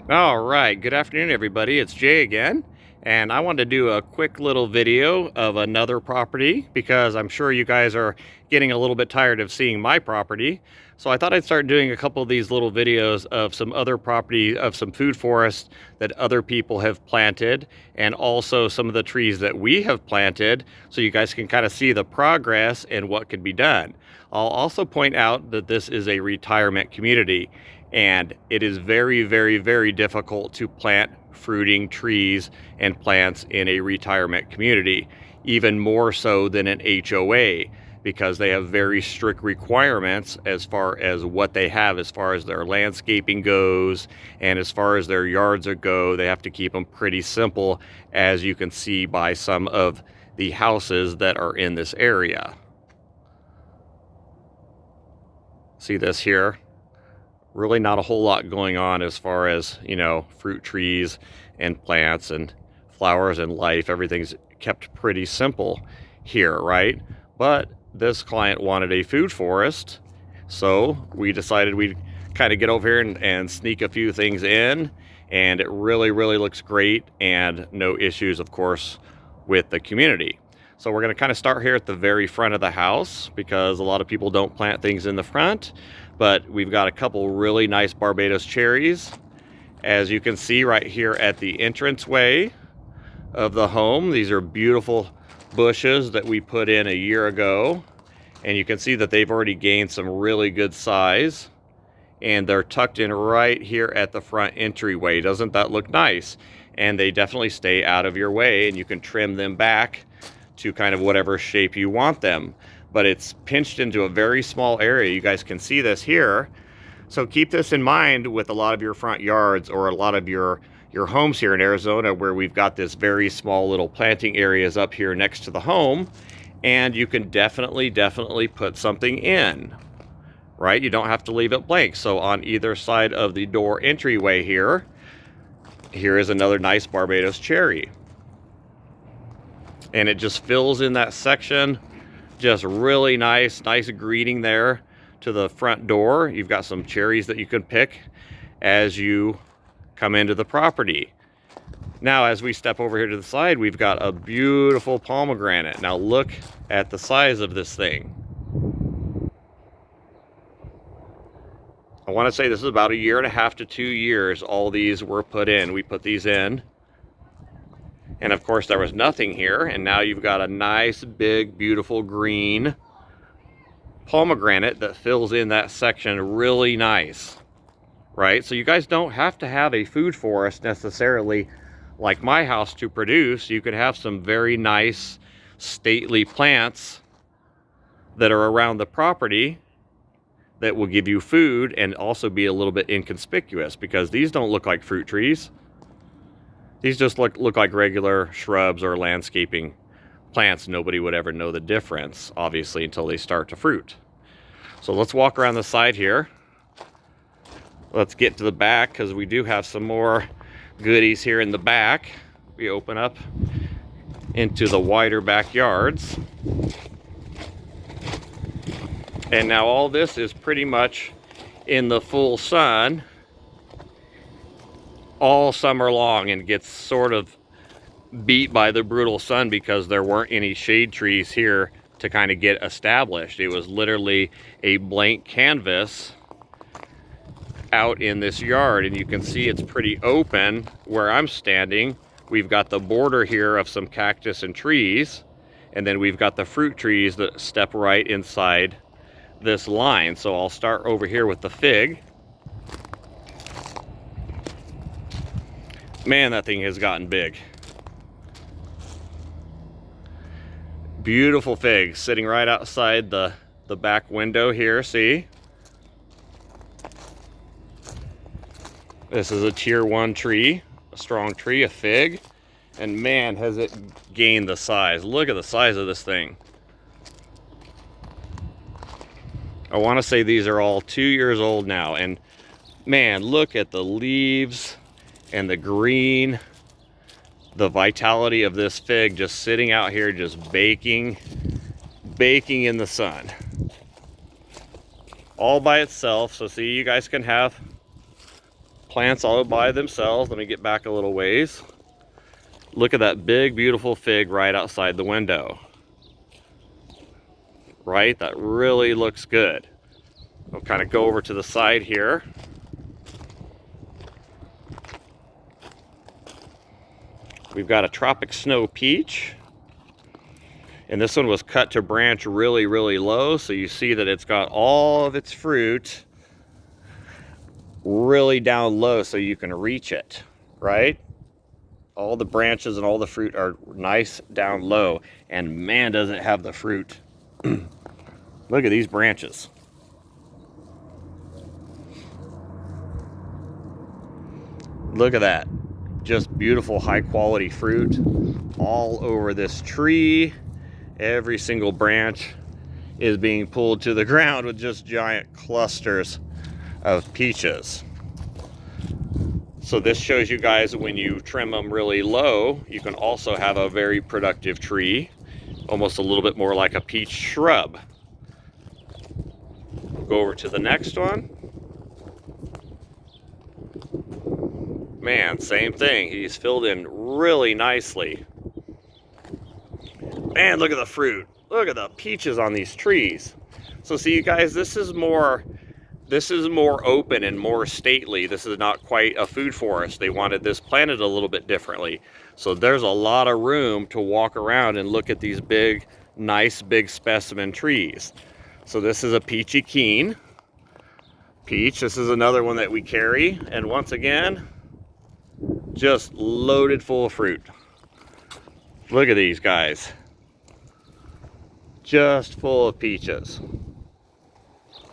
All right, good afternoon, everybody. It's Jay again, and I wanted to do a quick little video of another property because I'm sure you guys are getting a little bit tired of seeing my property. So I thought I'd start doing a couple of these little videos of some other property, of some food forests that other people have planted, and also some of the trees that we have planted, so you guys can kind of see the progress and what could be done. I'll also point out that this is a retirement community, and it is very, very, very difficult to plant fruiting trees and plants in a retirement community, even more so than an HOA, because they have very strict requirements as far as what they have, as far as their landscaping goes, and as far as their yards go. They have to keep them pretty simple, as you can see by some of the houses that are in this area. See this here? Really not a whole lot going on as far as, fruit trees and plants and flowers and life. Everything's kept pretty simple here, right? But this client wanted a food forest, so we decided we'd kind of get over here and sneak a few things in, and it really, really looks great, and no issues, of course, with the community. So we're going to kind of start here at the very front of the house, because a lot of people don't plant things in the front. But we've got a couple really nice Barbados cherries, as you can see right here at the entranceway of the home. These are beautiful bushes that we put in a year ago, and you can see that they've already gained some really good size, and they're tucked in right here at the front entryway. Doesn't that look nice? And they definitely stay out of your way, and you can trim them back to kind of whatever shape you want them. But it's pinched into a very small area. You guys can see this here. So keep this in mind with a lot of your front yards, or a lot of your homes here in Arizona, where we've got this very small little planting areas up here next to the home, and you can definitely put something in, right? You don't have to leave it blank. So on either side of the door entryway here is another nice Barbados cherry, and it just fills in that section. Just really nice greeting there to the front door. You've got some cherries that you can pick as you come into the property. Now, as we step over here to the side, we've got a beautiful pomegranate. Now look at the size of this thing. I want to say this is about 1.5 to 2 years all these were put in. We put these in, and of course there was nothing here, and now you've got a nice big beautiful green pomegranate that fills in that section really nice, right? So you guys don't have to have a food forest necessarily like my house to produce. You could have some very nice stately plants that are around the property that will give you food and also be a little bit inconspicuous, because these don't look like fruit trees. These just look like regular shrubs or landscaping plants. Nobody would ever know the difference, obviously, until they start to fruit. So let's walk around the side here. Let's get to the back, because we do have some more goodies here in the back. We open up into the wider backyards. And now all this is pretty much in the full sun all summer long, and gets sort of beat by the brutal sun because there weren't any shade trees here to kind of get established. It was literally a blank canvas out in this yard, and you can see it's pretty open where I'm standing. We've got the border here of some cactus and trees, and then we've got the fruit trees that step right inside this line. So I'll start over here with the fig. Man, that thing has gotten big. Beautiful figs sitting right outside the back window here, see? This is a tier 1 tree, a strong tree, a fig, and man, has it gained the size. Look at the size of this thing. I want to say these are all 2 years old now, and man, look at the leaves and the green, the vitality of this fig just sitting out here, just baking in the sun all by itself. So see, you guys can have plants all by themselves. Let me get back a little ways. Look at that big, beautiful fig right outside the window. Right? That really looks good. I'll kind of go over to the side here. We've got a tropic snow peach. And this one was cut to branch really, really low. So you see that it's got all of its fruit really down low so you can reach it, right? All the branches and all the fruit are nice down low. And man, does it have the fruit. Look at these branches. Look at that. Just beautiful, high quality fruit all over this tree. Every single branch is being pulled to the ground with just giant clusters of peaches. So this shows you guys when you trim them really low, you can also have a very productive tree, almost a little bit more like a peach shrub. We'll go over to the next one. Man, same thing. He's filled in really nicely. Man, look at the fruit. Look at the peaches on these trees. So see, you guys, this is more open and more stately. This is not quite a food forest. They wanted this planted a little bit differently. So there's a lot of room to walk around and look at these big, nice, big specimen trees. So this is a peachy keen peach. This is another one that we carry. And once again, just loaded full of fruit. Look at these guys. Just full of peaches.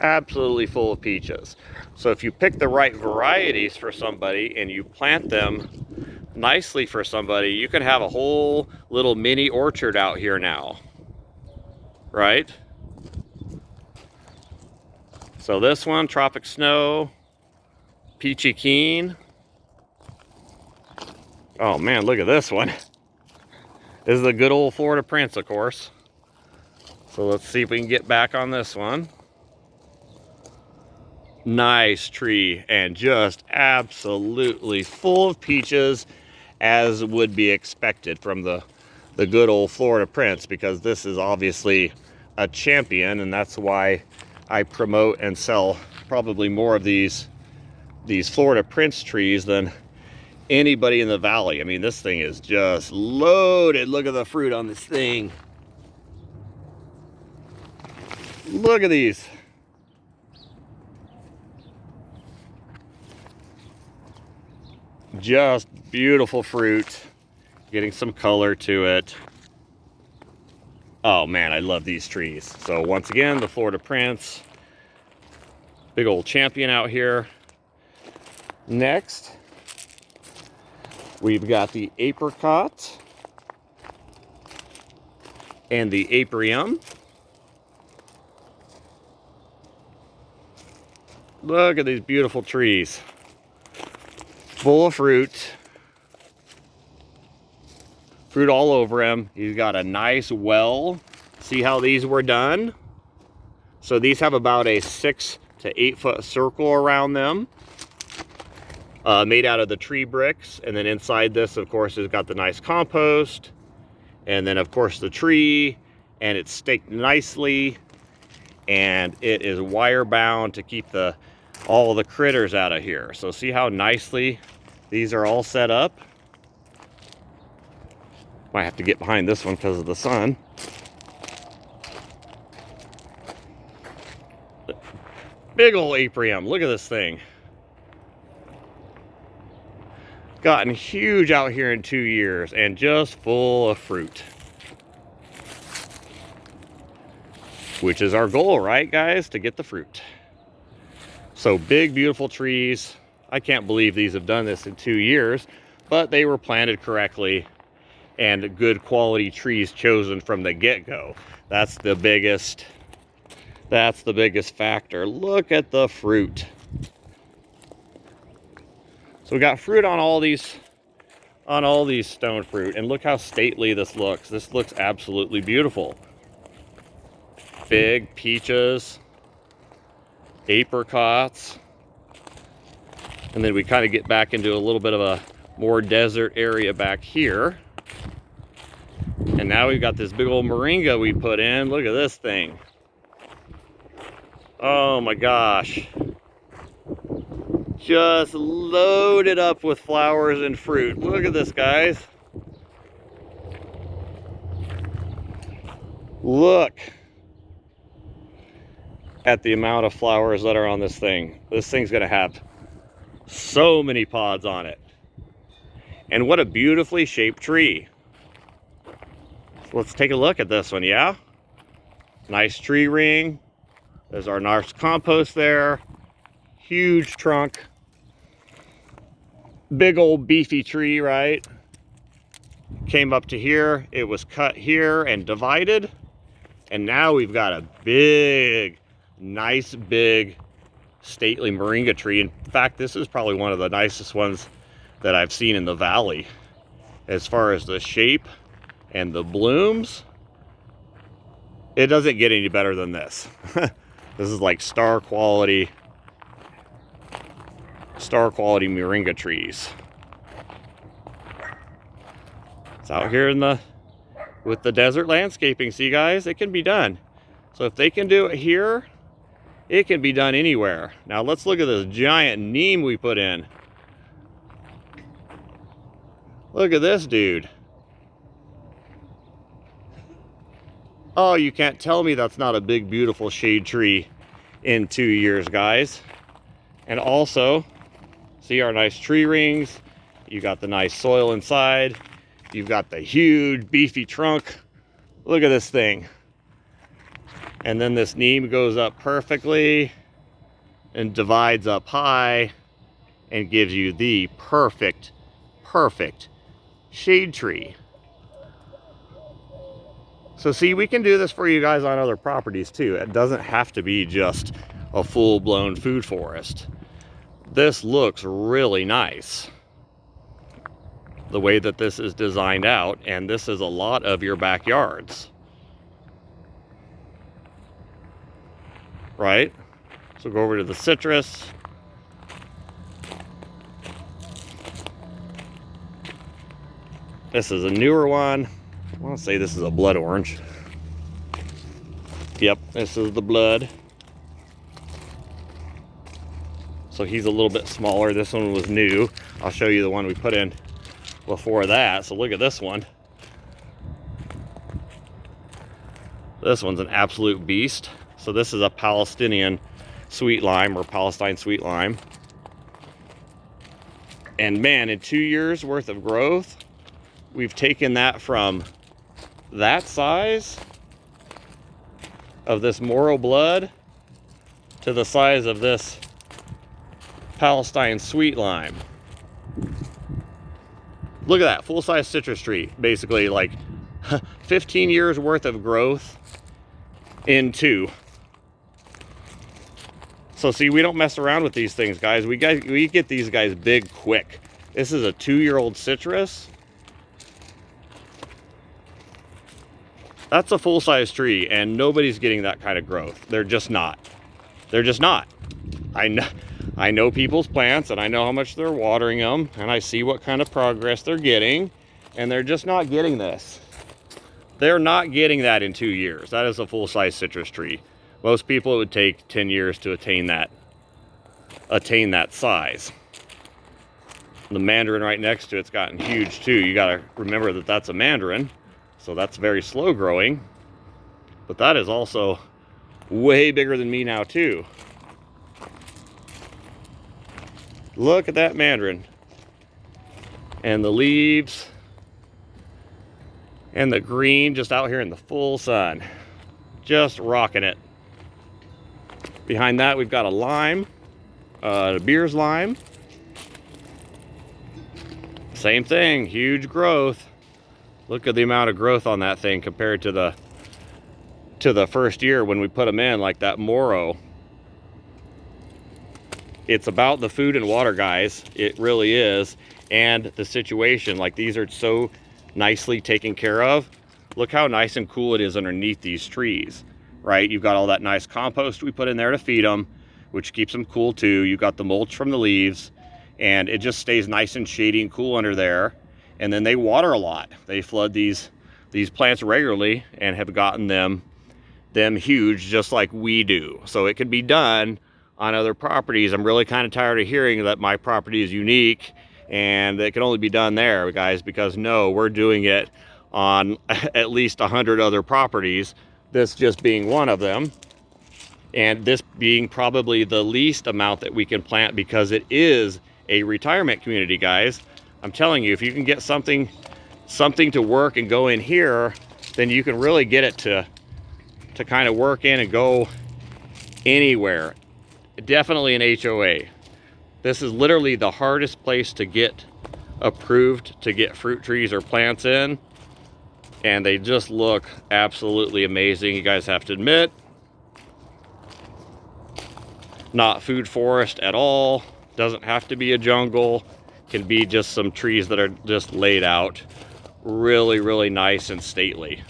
Absolutely full of peaches. So if you pick the right varieties for somebody and you plant them nicely for somebody, you can have a whole little mini orchard out here now. Right? So this one, Tropic Snow, Peachy Keen. Oh man, look at this one. This is the good old Florida Prince, of course. So let's see if we can get back on this one. Nice tree and just absolutely full of peaches, as would be expected from the good old Florida Prince, because this is obviously a champion, and that's why I promote and sell probably more of these Florida Prince trees than anybody in the valley. I mean, this thing is just loaded. Look at the fruit on this thing. Look at these. Just beautiful fruit. Getting some color to it. Oh man, I love these trees. So once again, the Florida Prince. Big old champion out here. Next, we've got the apricot and the aprium. Look at these beautiful trees. Full of fruit. Fruit all over him. He's got a nice well. See how these were done? So these have about a 6 to 8 foot circle around them. Made out of the tree bricks. And then inside this, of course, has got the nice compost. And then, of course, the tree. And it's staked nicely. And it is wire bound to keep all the critters out of here. So see how nicely these are all set up. Might have to get behind this one because of the sun. Big old aprium. Look at this thing. Gotten huge out here in 2 years and just full of fruit. Which is our goal, right, guys? To get the fruit. So big, beautiful trees. I can't believe these have done this in 2 years, but they were planted correctly and good quality trees chosen from the get-go. That's the biggest factor. Look at the fruit. So we got fruit on all these stone fruit, and look how stately this looks. This looks absolutely beautiful. Big peaches, apricots, And then we kind of get back into a little bit of a more desert area back here. And now we've got this big old moringa we put in. Look at this thing. Oh my gosh. Just loaded up with flowers and fruit. Look at this, guys. Look at the amount of flowers that are on this thing. This thing's gonna have so many pods on it. And what a beautifully shaped tree. So let's take a look at this one, yeah? Nice tree ring. There's our nice compost there. Huge trunk. Big old beefy tree, right? Came up to here. It was cut here and divided. And now we've got a big, nice, big, stately moringa tree. In fact, this is probably one of the nicest ones that I've seen in the valley. As far as the shape and the blooms, it doesn't get any better than this. This is like star quality moringa trees. It's out here with the desert landscaping. See, guys, it can be done. So if they can do it here, it can be done anywhere. Now let's look at this giant neem we put in. Look at this dude. Oh, you can't tell me that's not a big, beautiful shade tree in 2 years, guys. And also, see our nice tree rings. You got the nice soil inside. You've got the huge, beefy trunk. Look at this thing. And then this neem goes up perfectly and divides up high and gives you the perfect shade tree. So see, we can do this for you guys on other properties too. It doesn't have to be just a full-blown food forest. This looks really nice, the way that this is designed out, and this is a lot of your backyards, right? So go over to the citrus. This is a newer one. I want to say this is a blood orange. Yep, this is the blood. So he's a little bit smaller. This one was new. I'll show you the one we put in before that. So look at this one. This one's an absolute beast. So this is a Palestinian sweet lime, or Palestine sweet lime. And man, in 2 years worth of growth, we've taken that from that size of this Moro blood to the size of this Palestine sweet lime. Look at that, full-size citrus tree. Basically like 15 years worth of growth in 2. So see, we don't mess around with these things, guys. We get these guys big quick. This is a 2-year-old citrus. That's a full-size tree, and nobody's getting that kind of growth. They're just not. They're just not. I know people's plants, and I know how much they're watering them, and I see what kind of progress they're getting, and they're just not getting this. They're not getting that in 2 years. That is a full-size citrus tree. Most people, it would take 10 years to attain that size. The mandarin right next to it's gotten huge too. You got to remember that that's a mandarin. So that's very slow growing, but that is also way bigger than me now too. Look at that mandarin. And the leaves and the green just out here in the full sun. Just rocking it. Behind that we've got a lime, a Beers lime. Same thing, huge growth. Look at the amount of growth on that thing compared to the first year when we put them in, like that Moro. It's about the food and water, guys. It really is. And the situation, like these are so nicely taken care of. Look how nice and cool it is underneath these trees, right? You've got all that nice compost we put in there to feed them, which keeps them cool too. You've got the mulch from the leaves, and it just stays nice and shady and cool under there. And then they water a lot. They flood these plants regularly and have gotten them huge just like we do. So it can be done on other properties. I'm really kind of tired of hearing that my property is unique and it can only be done there, guys, because no, we're doing it on at least 100 other properties, this just being one of them, and this being probably the least amount that we can plant because it is a retirement community, guys. I'm telling you, if you can get something to work and go in here, then you can really get it to kind of work in and go anywhere. Definitely an HOA. This is literally the hardest place to get approved to get fruit trees or plants in, and they just look absolutely amazing, you guys have to admit. Not food forest at all. Doesn't have to be a jungle. Can be just some trees that are just laid out really, really nice and stately.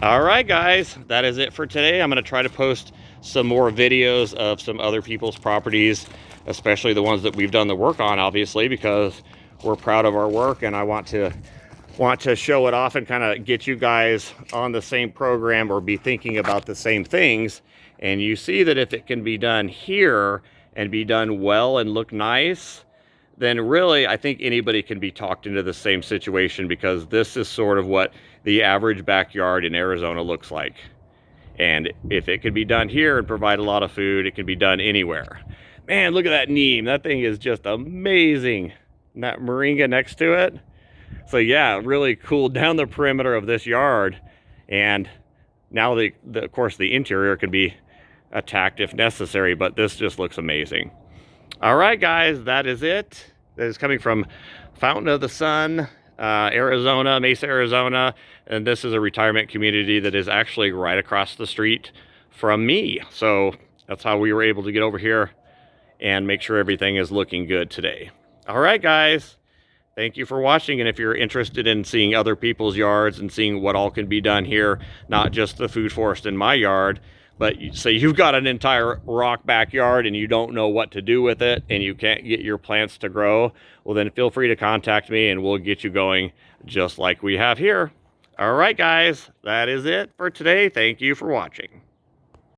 All right, guys, that is it for today. I'm going to try to post some more videos of some other people's properties, especially the ones that we've done the work on, obviously, because we're proud of our work, and I want to show it off and kind of get you guys on the same program or be thinking about the same things. And you see that if it can be done here and be done well and look nice, then really I think anybody can be talked into the same situation, because this is sort of what the average backyard in Arizona looks like. And if it can be done here and provide a lot of food, it can be done anywhere. Man, look at that neem. That thing is just amazing. And that moringa next to it. So yeah, really cooled down the perimeter of this yard. And now of course the interior can be attacked if necessary, but this just looks amazing. All right, guys, that is it. That is coming from Fountain of the Sun, Arizona, Mesa, Arizona. And this is a retirement community that is actually right across the street from me. So that's how we were able to get over here and make sure everything is looking good today. All right, guys, thank you for watching. And if you're interested in seeing other people's yards and seeing what all can be done here, not just the food forest in my yard, but say you've got an entire rock backyard and you don't know what to do with it and you can't get your plants to grow, well then feel free to contact me and we'll get you going just like we have here. All right, guys, that is it for today. Thank you for watching.